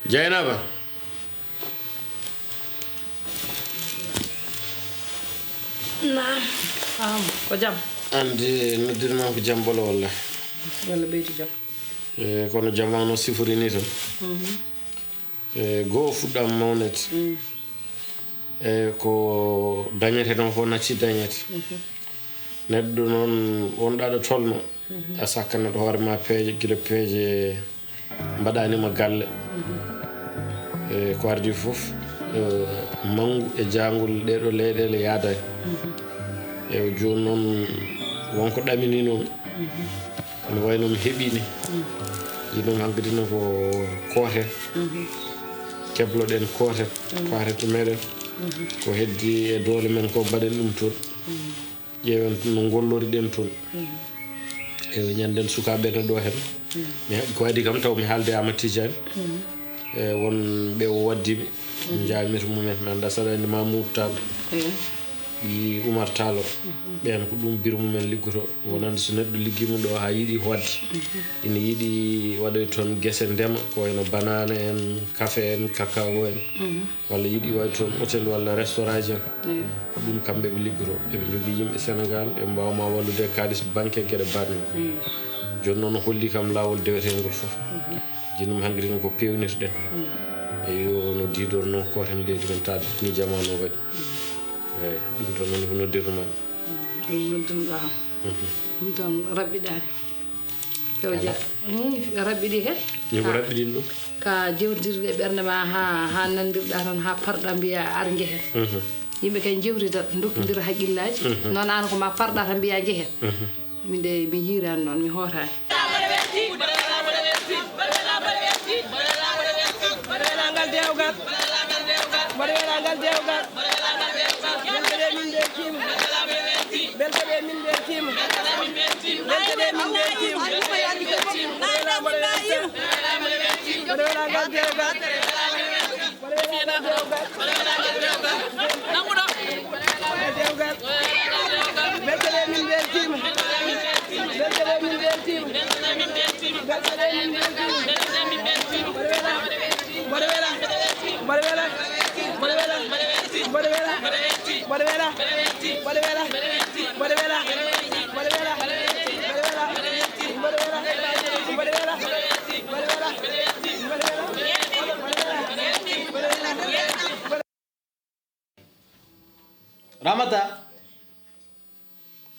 Jaynaba naam ko jam andi noddirma ko jam bolo walla ɓeyti jam kono jamano sifori ni tan goo fuɗɗam mawnede ko dañete ɗon fof nacci dañete neɗɗo noon wonɗa ɗo tolno a sakkanat hoore ma peeje guila peeje mbaɗanima galle ko ardi fof mangu e jangol ɗeɗo leyɗele yaadani eyi joni noon wonko ɗamini noon ene wayno mi heeɓini jiɗnomi hankkadino ko kooten kebloɗen kooten kawrete meɗen ko heddi e doole men ko mbaɗen ɗum toon ƴeewen no gollori ɗen toon eyi ñanden sukaɓe ne ɗo hen ko waɗi kam taw mi haalde Ama Tidiane won ɓe o waddiɓe jamir mumen mi anda saɗa andi Mamoudou Tall yi Oumar Tall ɓen ko ɗum biro mumen liggoto wonande so neɗɗo ligguima ɗo ha yiiɗi hodde ina yiiɗi waɗoy toon guese ndema ko wayno banane en café en cacao en walla yiiɗi waɗ toon hôtel walla restaurant ji en ɗum kamɓe ɓe liggoto eɓe jogui yimɓe Sénégal ɓe mbawma wallude kalis banque gueɗe baɗɗe joni noon holli kam lawol dewetengol foof jinmi hankkadino ko pewnirɗen eyo no didorno koten leydi men tade ni jamanu o waɗi eyyi ɗum toon noon ko noddirɗuma ɗum noddumɗa kam ɗum toon raɓɓiɗani fewja raɓɓiɗi kay ni ko raɓɓiɗin ɗum ka jewtirde ɓerde ma ha nandirɗa tan ha parɗa mbiya ar jehen yimɓe kay jewtida dokkidira haqqillaji noon an ko ma parɗa tan mbiya jehen min de mi yiirani noon mi hootani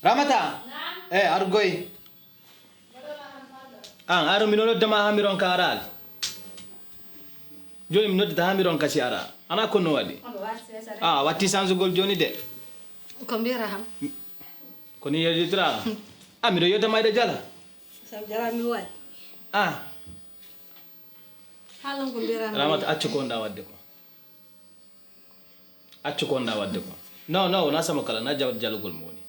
Ramata argoy an aro mi noddama ha mi ronka aral joni mi noddata ha mi ronka si ara ana ko no waɗi watti sansugol joni de ko mbiyata ham ko ni yedditira miɗo yeddama eɗe jala sam jarami waɗi haalon ko mbiyatama Ramata accu ko nda wadde ko accu ko nda wadde ko non wona sama kala na jalugol mo woni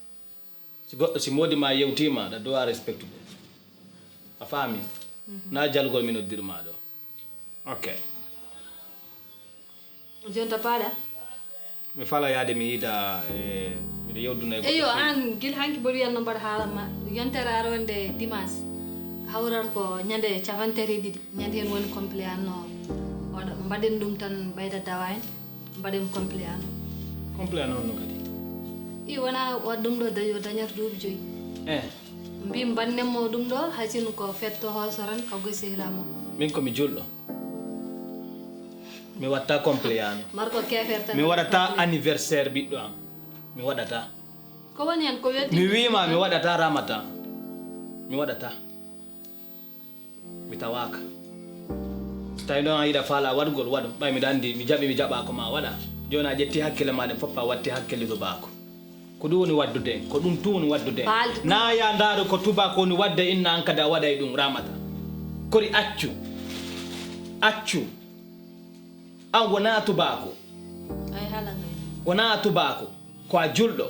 si goɗɗo si modi ma yewtima ɗa dowa respecte ɗum a faami na jalugol mi noddirma ɗo ok jonta paaɗa mi fala yaade mi yiida miɗo yewduna eyo an guila hanki mboɗo wiyanno mbaɗa haalanma yontere aronde dimanche hawrata ko ñande cafantere ɗiɗi ñande hen woni compléan no oɗo mbaɗen ɗum tan ɓayda dawa en mbaɗen compléan on no kadi i wona waɗ ɗum ɗo daño dañata duuɓi joyyi mbi mbannenmo ɗum ɗo haysino ko fetto hoosoran ka gosihilamo min komi julɗo mi watta compléano marko kefer tan mi waɗata anniversaire ɓiɗɗo am mi waɗata ko woni hen ko weddi mi wima mi waɗata Ramata mi waɗata mi tawaka so tawi ɗon a yiɗa faala waɗgol waɗo ɓay miɗa andi mi jaɓi mi jaɓa ko ma waɗa joni a ƴetti hakkille maɗen fof a watti hakkille tubako ko ɗum woni waddude ko ɗum tu woni waddude na ya ndaaro ko tubako woni wadde inna an kadi a waɗay ɗum Ramata kori accu an wona tubako ay haalangay wona tubako ko a julɗo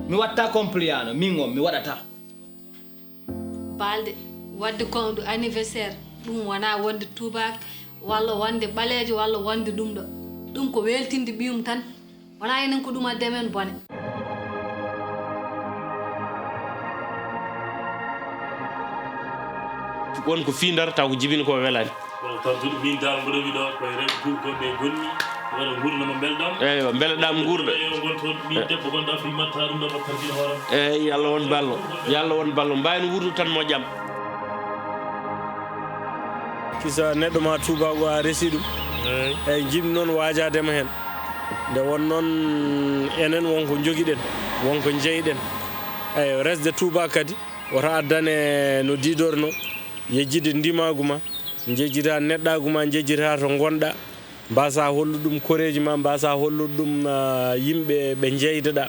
mi watta compléano min on mi waɗata balde wadde ko anniversaire ɗum wona wonde tubak walla wonde ɓaleejo walla wonde ɗum ɗo ɗum ko weltinde ɓiyum tan wona enen ko ɗum adde men bone won ko findar taw ko jibini ko welani tawtude min dal mboɗomi ɗo koye rewɓe kuukoɓe gonni wona gurdama belɗam eywa beeleɗam guurɗo gontoon min debbo gonɗo Afrique matta ɗum ɗo battardina hooram eyyi Allah won ballo yallah won ballo mbayno wuurdu tan moƴƴam kisa neɗɗo ma tubago a resi ɗum eyyi jiɗmi noon wajadema hen nde won noon enen wonko joguiɗen wonko jeyɗen eyyi resde Touba kadi woto addane no didorno yejjide ndimagu ma jejjita neɗɗagu ma jejjita to gonɗa mbasa hollude ɗum koreji ma mbasa hollude ɗum yimɓe ɓe jeydeɗa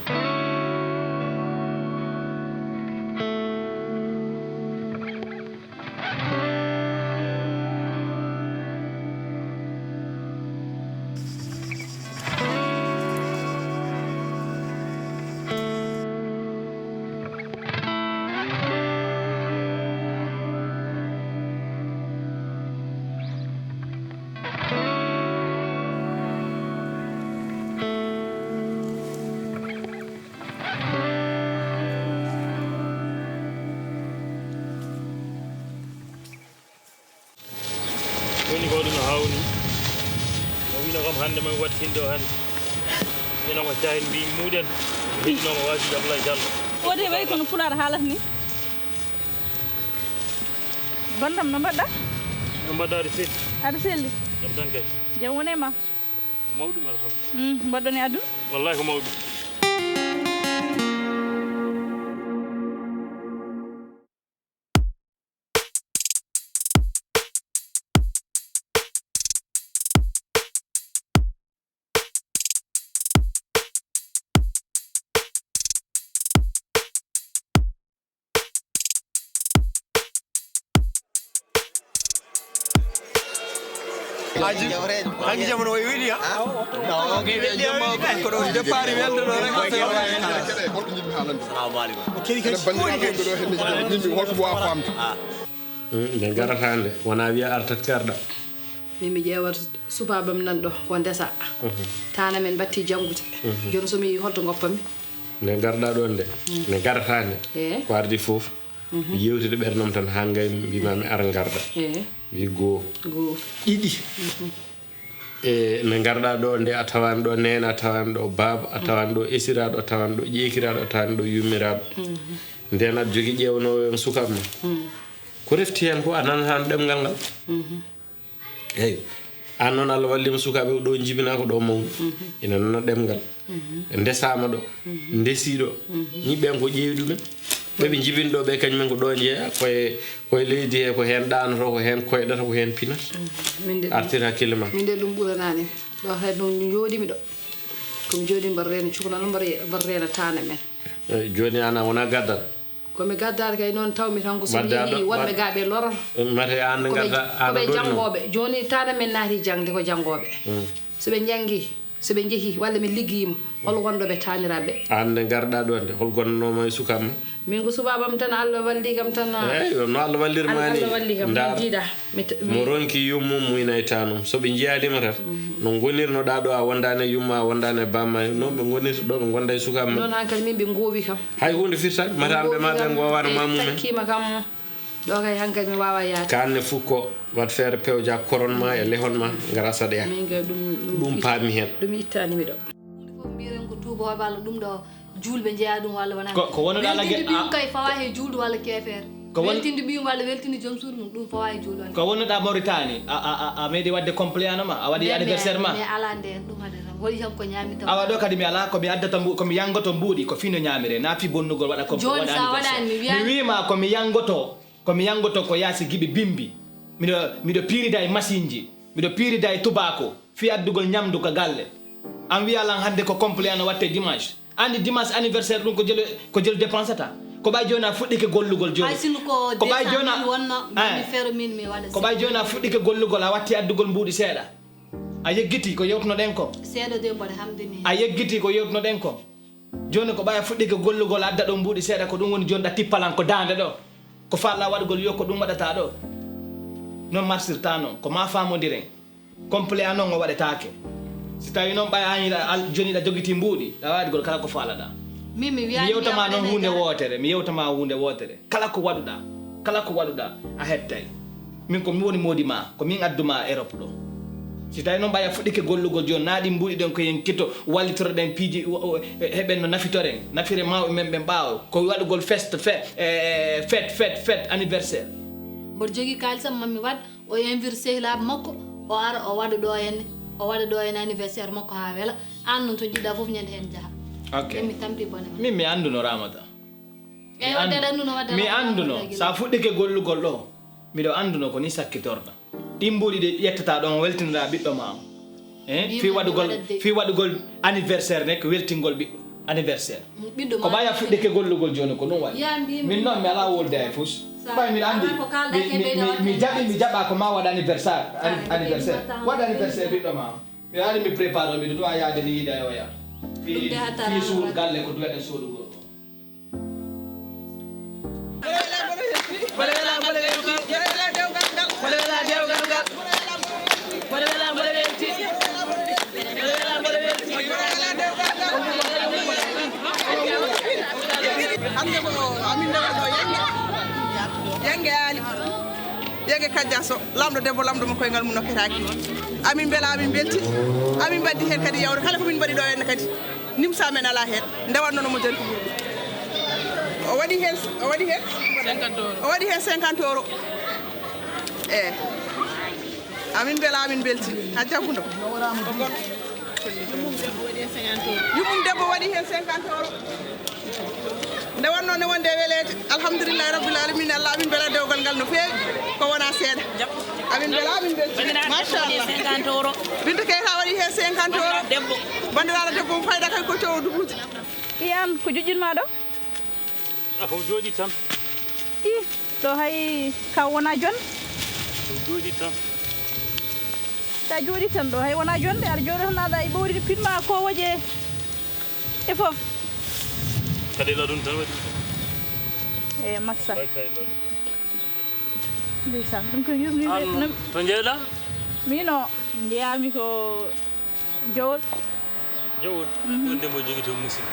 woni ko ɗum hawni o wino kam hannde mami wattinde o hannde minen ko cahin mbi muɗen heɗinoma wajibi Abdoulaye Diallo o de way kono pulaar haalata ni gondam no mbaɗɗa no mbaɗɗa aɗa selli aɗa selli jam tan kay jam wone ma mawɗum alhamdulillah mbaɗɗon e aduna wallahi ko mawɗum hanki jamono o weli ha ko ɗo départ welde ɗo rek nde garatande wona wiya artat karɗa min mi ƴeewat subabam nan ɗo ko ndesa tana men batti janngude joni somi yi holto goppami nde garɗa ɗon nde nde garatande ko ardi foof yewtide ɓernom tan ha ngay mbimami ara garɗa wi goo ɗiɗi e nde garɗa ɗo nde a tawani ɗo nene a tawani ɗo baaba a tawani ɗo esiraɗo a tawani ɗo ƴeekiraɗo a tawani ɗo yummiraɗo nden aɗa jogui ƴewnowo en sukabma ko refti hen ko a nanatano ɗemgal ngal eyyi an noon Allah wallima sukaɓe ɗo jibina ko ɗo mawɗo ina nana ɗemgal ndesama ɗo ndesiɗo ñiɓɓen ko ƴeewi ɗumen ɓeɓe jibinɗo ɓe kañumen ko ɗo jeeya koye leydi he ko hen ɗanoto ko hen koyɗata ko hen pinata artir hakkille ma min de ɗum ɓuranani ɗo hay ɗum jooɗimi ɗo komi jooɗi mbar reena cukalano mbar reena tana men eyyi joni an a wona gaddal komi gaddade kay noon tawmi tan ko somi yeehi wonɓe ga ɓe lorata mate an koɓe janggoɓe joni tana men naati jangde ko janggoɓe soɓe jangi soɓe jeehi walla min liggeyima hol wonɗoɓe taniraɓe an nde garɗa ɗo nde hol gonnanoma e sukam ma min ko subabam tan Allah walli kam tan eyyi no Allah wallirmani Allah walli kam jiiɗa mo ronki yummum muyna e tanum soɓe jeyadima tan no gonirnoɗa ɗo a wondani e yumma a wondani e bamma noon ɓe gonirta ɗo ɓe gonda e sukam ma noon hankadi min ɓe goowi kam hay hunde firtade mata ɓe ma ɓe gowano mamumen takkima kam ɗo kay hankadi mi wawa yaade kanne fukko wat feere pewja koron ma e lehon ma gara saɗaya min kay ɗum paami hen ɗum ittanimi ɗo hunde fof mbiren ko tuuba walla ɗum ɗo julɓe jeeya ɗum walla wona ko wonoɗa ala weltinde ɓiyum kay fawa he julɗo walla kefere weltinde ɓiyum walla weltinde joom suudu mum ɗum fawa he julɗo ko wonoɗa Mauritanie a meeɗi wadde compléant ma a waɗi anniversaire ma mi ala nden ɗum hade tan waɗi tan ko ñami taw awa ɗo kadi mi ala komi addata komi yangoto mbuuɗi ko fino ñamire na fi bonnugol waɗa ko joni sa waɗani mi wima komi yangoto ko yaasi giɓe bimbi miɗo pirida e machine ji miɗo pirida e tubako fi addugol ñamdu ko galle an wiyalan hande ko compléant no watte dimanche andi dimanche anniversaire ɗum ko jelu dépensata ko ɓay joni a fuɗɗike gollugol joni ko ɓay joni ko ɓay joni a fuɗɗike gollugol a watti addugol mbuuɗi seeɗa a yeggiti ko yewtunoɗen ko seeɗa de mboɗe hamdini a yeggiti ko yewtunoɗen ko joni ko ɓaya fuɗɗike gollugol adda ɗo mbuuɗi seeɗa ko ɗum woni joni ɗa tippalan ko dande ɗo ko falla waɗugol yo ko ɗum waɗata ɗo non marsirta noon ko ma famodiren compléant noon o waɗetake si tawi noon ɓay an joni ɗa jogiti mbuuɗi ɗa waɗigol kala ko faalaɗa mi yewtama noon hunde wotere kala ko waɗuɗa a hettay min ko mi woni modi ma ko min adduma Europe ɗo si tawi noon ɓaya fuɗɗike gollugol joni naaɗi mbuɗi ɗen ko yen kitto wallitoro ɗen piiji heɓen no nafitoren nafire mawɓe men ɓe mbaawa ko waɗugol feste fête anniversaire mboɗo jogui kalisam mammi waɗ o invite sehilaɓe makko o ara o waɗa ɗo henne anniversaire makko ha weela an noon to jiɗɗa foof ñande hen jaaha ok mi tampi bone min mi anduno Ramata mi anduno sa fuɗɗike gollugol ɗo miɗo anduno ko ni sakkitorɗa ɗin mbuɗi ɗe ƴettata ɗon weltinoɗa ɓiɗɗo ma fi waɗugol anniversaire ne ko weltingol ɓiɗɗo anniversaire ko ɓaya fuɗɗike gollugol joni ko ɗum waɗi min noon mi ala wolde hay fus ɓay miɗa andi mi jaɓa ko ma waɗa anniversaire waɗa anniversaire ɓiɗɗo ma miɗa ari mi prépare miɗo duwa yaade ni yiida e oya fi suuɗ galle ko duwaɗen suuɗugol hande ko amin ndewaɗo yenge yaali yenge kajjaso lamɗo debbo lamɗo mo koyngal mum nokketaki amin beela amin belti amin mbaddi hen kadi yawde kala komin mbaɗi ɗo henne kadi nimsa men ala hen ndewatnono mo joni ko ɓuuri o waɗi hen 50 euros amin beela amin belti ha jaggudo yummum debbo waɗi hen 50 euros nde wonno ne wonde weleede alhamdulillahi rabbil alamin Allah amin bela dewgal ngal no feewi ko wona seeɗa amin bela amin belti machallah 50 euros binta kayta waɗi hen 50 euros debbo bandiraɗo debbo mo fayda kay ko cowo dubuji iyan ko joƴƴinma ɗo ko jooɗi tan ɗo hay kaw wona jon ko jooɗi tan sa jooɗi tan ɗo hay wona jonde aɗa jooɗi tan aɗa e ɓowri pinma ko woje e foof kadi la ɗum tan waɗi e massa ndeysan ɗum ko yurmi to jeeɗa mino ndeyami ko jowol wonde mo jogui toon musidɗo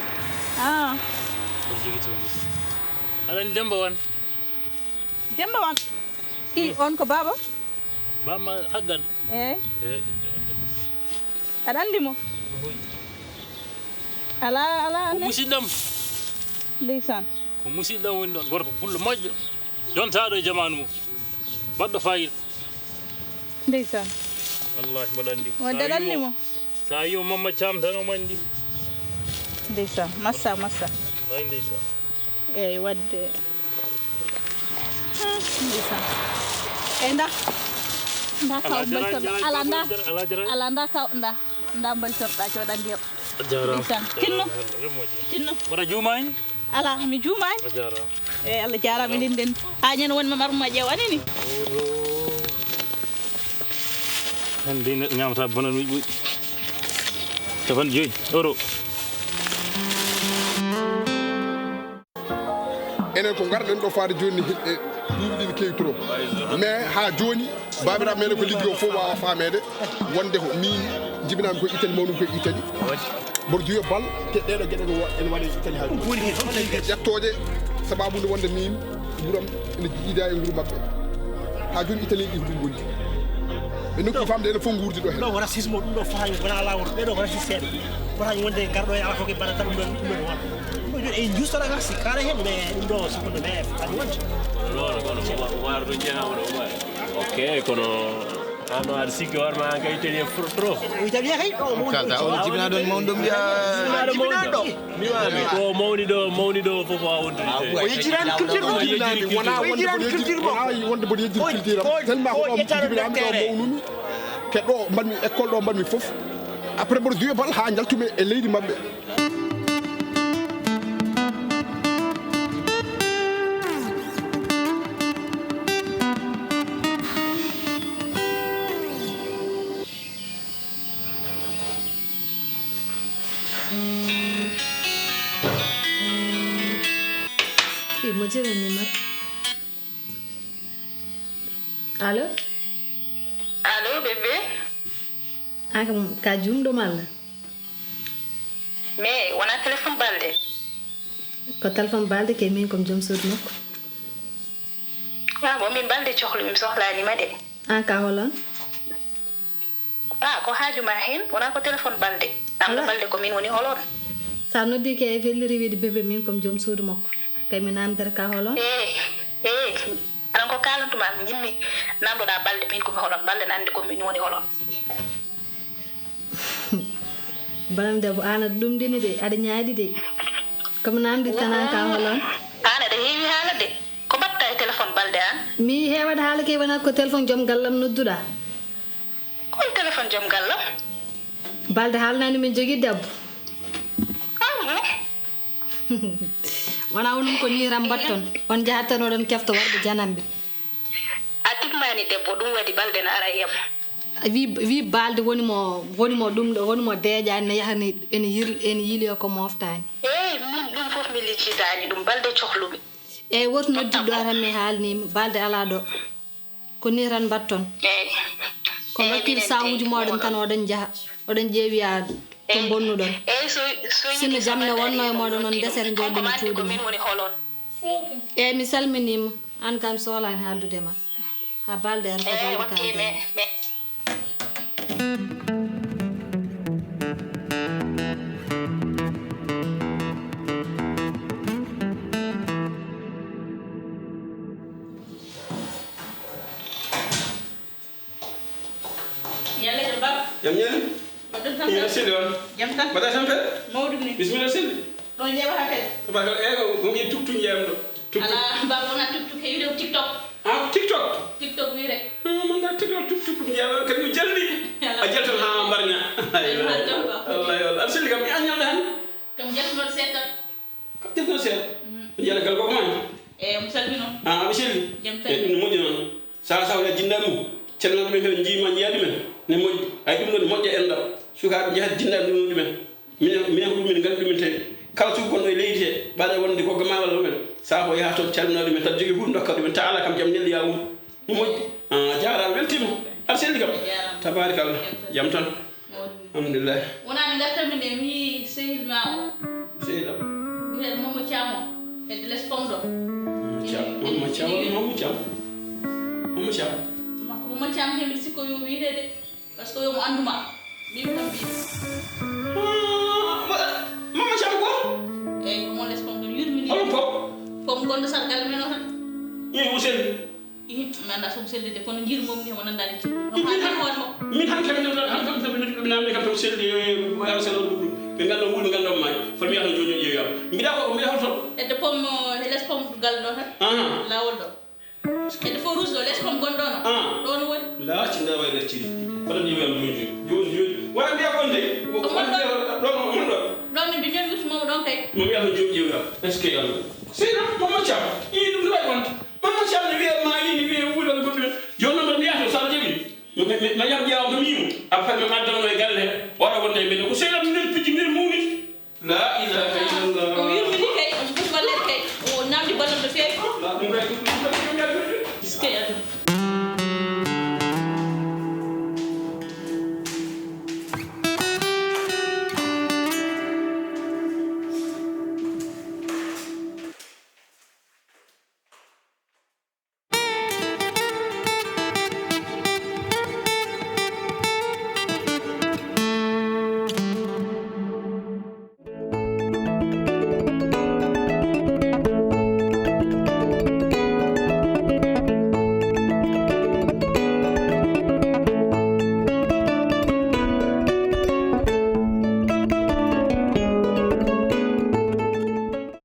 mo jogui toon musidɗo aɗani Demba wan on ko baba bamma haggan aɗa andi mo ala ko musidɗam ndeysan ko musidɗam woni ɗon gorko pullo moƴƴo jontaɗo e jamanu mum baɗɗo fayida ndeysan wallahi mbaɗa andi wonde aɗa andi mo sa yimo Mamma Thiam tan omo andi ndeysan massa ay ndeysan eyyi wadde ndeysan eyyi nda kaw mbaltorɗa ala nda kaw nda mbaltorɗa coɗa ndiyam jarama tinno mbaɗa juumani ala mi juumani eyyi Allah jarama enen nden ha ñande wonma marma ƴewani ni hande neɗɗo ñamata bonan wi ɓuuɗi 50 euro enen ko garɗen ɗo faade joni duuɓi ɗi ne kewi trop mais ha joni babiraɓe meɗen ko liggi o fof wawa famede wonde ko min jibinami koye Italie mawɗum koye Italie mboɗo duwiya bal ɗeɗo gueɗe ene waɗe Italie ha ƴettoje sababude wonde min wuuram ene jiida e wuuro mabɓe ha joni Italie ɗi ko ɗum gondi ɓe nokki famde ene fof guurdi ɗo hen ɗo wona sismo ɗum ɗo fotani wona lawol ɓeɗo wona siseɗe fotani wonde garɗo e ala fof ke mbaɗata ɗum ɗon wona ɗum ɗo joni e justoɗaga si kala hen mais ɗum ɗo sikonde mais fotani wonde non kono waro ɗo jeehawoɗo umar ok kono ano aɗa sikki hoorema an ka italien foti trop italien kay ɗo kalta o jibina ɗon mawɗo mbiya jibinaɗo ko mawni ɗo fof wawa wondude o yejjirani culture ɗum jibinani wona wonde mboɗo yejjiri culture am tellement ko ɗo jibinami ɗo mawnumi ke ɗo mbanmi école ɗo mbanmi foof après mboɗo duwiya bal ha jaltumi e leydi mabɓe mo jere ni mar allo bébé ka jumɗo malla mais wona téléphone balde ko téléphone balde ke min kom joom suudu makko bo min balde cohlu min sohlani ma de an ka holon ko haajuma hen wona ko téléphone balde namdo balde ko min woni holon sa noddi ke e felliri wiide bébé min comme joom suudu makko kay mi namdere ka holon anan ko kalantuma mi jimmi namdoɗa balde min komi holon balde ne andi ko min woni holon banam debbo an aɗa ɗumdini de aɗa ñaaɗi de comme namdi tanan ka holon an aɗa heewi haala de ko batta e téléphone balde an mi heewata haala kay wonata ko téléphone joom gallam nodduɗa kon téléphone joom gallam balde haalnani min jogui debbo wona onon ko ni ram batton on jahattan oɗon kefto warɓe janamɓe a timmani debbo ɗum waɗi balde ne ara yam wi balde wonimo ɗum ɗo wonimo deeƴani ne yahani ene yiili o ko moftani min ɗum foof mi liccitani ɗum balde cohlumi eyyi woto noddiɗo tan mi haalnima balde ala ɗo ko ni tan batton ko wakkil sawuji moɗon tan oɗon jaaha oɗon ƴeewiya to bonnuɗon sino jamne wonno e moɗon on desere jooɗini cuuɗi ma eyyi mi salminima an kam sohlani haaldude ma ha balde ar ko balde kalde Jam ñen ni sidi on jam tan bada tan fe mawdum ni bismillah sidi do jeeba ha fel ba ko ngi tuktu ñem do ala ba wona tuktu ke video tiktok tiktok wi rek man da tiktok ñem kan mi jalli a jaltan ha mbarña wallahi wallahi sidi kam ñal dan kam jalto setan kam jalto set yalla gal ko man musalbino bisili jam tan ni modi non sa la jindamu celno men ko jima ñadi men ne moƴƴi ay ɗum ɗon moƴƴa en ɗo sukaaɓe jahat jinnaɓe ɗum ɗumen minen ko ɗumen nganndu ɗumen tawi kala suka gonɗo e leydi he ɓaɗa wonde gogga ma walla ɗumen saa ko yaha toon calmino ɗumen tan jogui hunde dokka ɗumen ta ala kam jam nelli yawum no moƴƴi jarama weltima aɗa selli kam tabarikallah jam tan alhamdulillah wonani gartamine mi sehil ma o sehil am wiyeɗe momo thiam o e les pom ɗo momo thiam mo cham hembi sikko yo wiide de parce que yo mo anduma mi tam bi mama cham ko mo les pom dum yurmi ni pom gondo sargal men o tan yi musel manda so selde de kono ngir mom ni wona ndani ci min han kam min namde kam to selde yo selo dum be ngaldo wulu ngaldo may fami yalla jojo yo mi da ko mi hoto e de pom les pom gal do tan lawol do e de fo rouge do les pom gondo no do no woni la ci nda way la ci fala ni wel jojo wala biya ko ndey do ni bi ñen wut mom don kay mo yalla jojo yo est ce que yalla c'est non mama cham yi dum way won mama cham ni wiye ma yi ni wiye wulo ko dum jono ma biya to sala jebi ma yam jaaw ko mimu après ma madano e galle wala wonde be ko sey na min piji mir muuni la ilaha